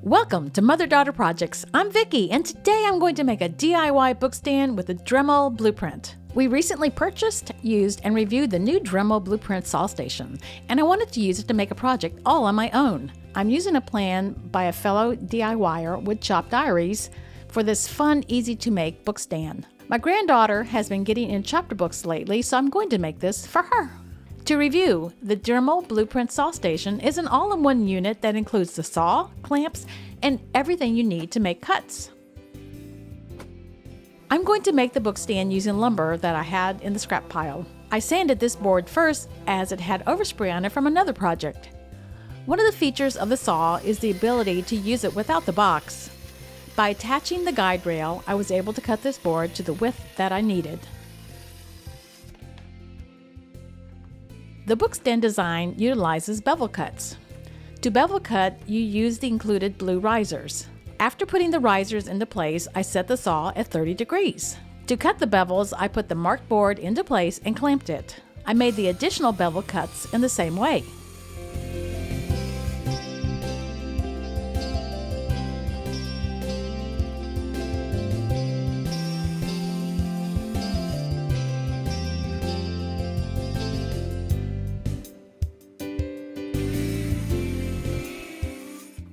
Welcome to Mother-Daughter Projects. I'm Vicki, and today I'm going to make a DIY bookstand with the Dremel Blueprint. We recently purchased, used, and reviewed the new Dremel Blueprint saw station, and I wanted to use it to make a project all on my own. I'm using a plan by a fellow DIYer, Woodshop Diaries, for this fun, easy-to-make bookstand. My granddaughter has been getting in chapter books lately, so I'm going to make this for her. To review, the Dremel Blueprint saw station is an all-in-one unit that includes the saw, clamps, and everything you need to make cuts. I'm going to make the bookstand using lumber that I had in the scrap pile. I sanded this board first as it had overspray on it from another project. One of the features of the saw is the ability to use it without the box. By attaching the guide rail, I was able to cut this board to the width that I needed. The bookstand design utilizes bevel cuts. To bevel cut, you use the included blue risers. After putting the risers into place, I set the saw at 30 degrees. To cut the bevels, I put the marked board into place and clamped it. I made the additional bevel cuts in the same way.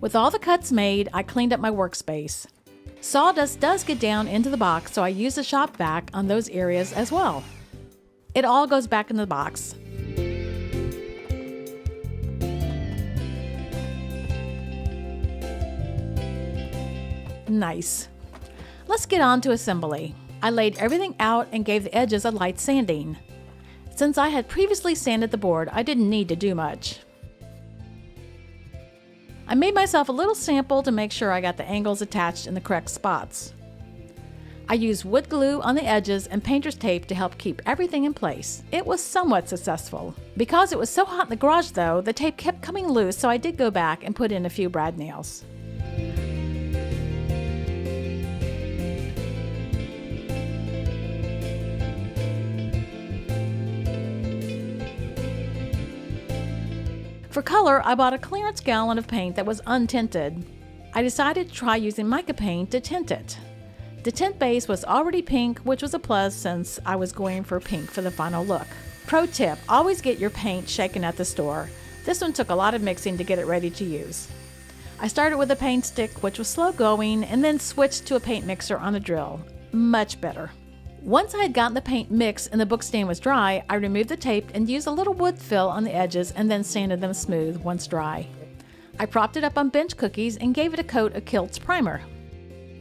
With all the cuts made, I cleaned up my workspace. Sawdust does get down into the box, so I use the shop vac on those areas as well. It all goes back in the box. Nice. Let's get on to assembly. I laid everything out and gave the edges a light sanding. Since I had previously sanded the board, I didn't need to do much. I made myself a little sample to make sure I got the angles attached in the correct spots. I used wood glue on the edges and painter's tape to help keep everything in place. It was somewhat successful. Because it was so hot in the garage though, the tape kept coming loose, so I did go back and put in a few brad nails. For color, I bought a clearance gallon of paint that was untinted. I decided to try using mica paint to tint it. The tint base was already pink, which was a plus since I was going for pink for the final look. Pro tip, always get your paint shaken at the store. This one took a lot of mixing to get it ready to use. I started with a paint stick, which was slow going, and then switched to a paint mixer on the drill. Much better. Once I had gotten the paint mixed and the bookstand was dry, I removed the tape and used a little wood fill on the edges and then sanded them smooth once dry. I propped it up on bench cookies and gave it a coat of Kilt's primer.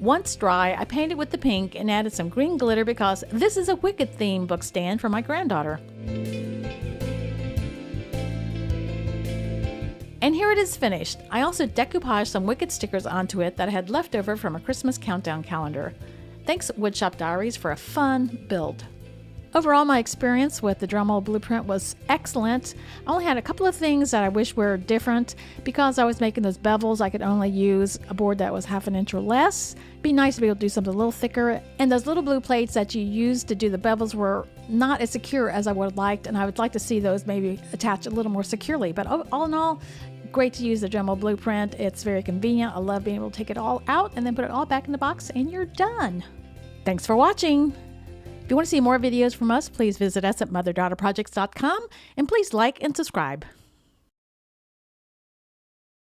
Once dry, I painted with the pink and added some green glitter because this is a Wicked theme bookstand for my granddaughter. And here it is finished. I also decoupaged some Wicked stickers onto it that I had left over from a Christmas countdown calendar. Thanks Woodshop Diaries for a fun build. Overall, my experience with the Dremel Blueprint was excellent. I only had a couple of things that I wish were different. Because I was making those bevels, I could only use a board that was half an inch or less. It'd be nice to be able to do something a little thicker. And those little blue plates that you used to do the bevels were not as secure as I would have liked, and I would like to see those maybe attached a little more securely. But all in all, great to use the Dremel Blueprint. It's very convenient. I love being able to take it all out and then put it all back in the box and you're done. Thanks for watching. If you want to see more videos from us, please visit us at motherdaughterprojects.com and please like and subscribe.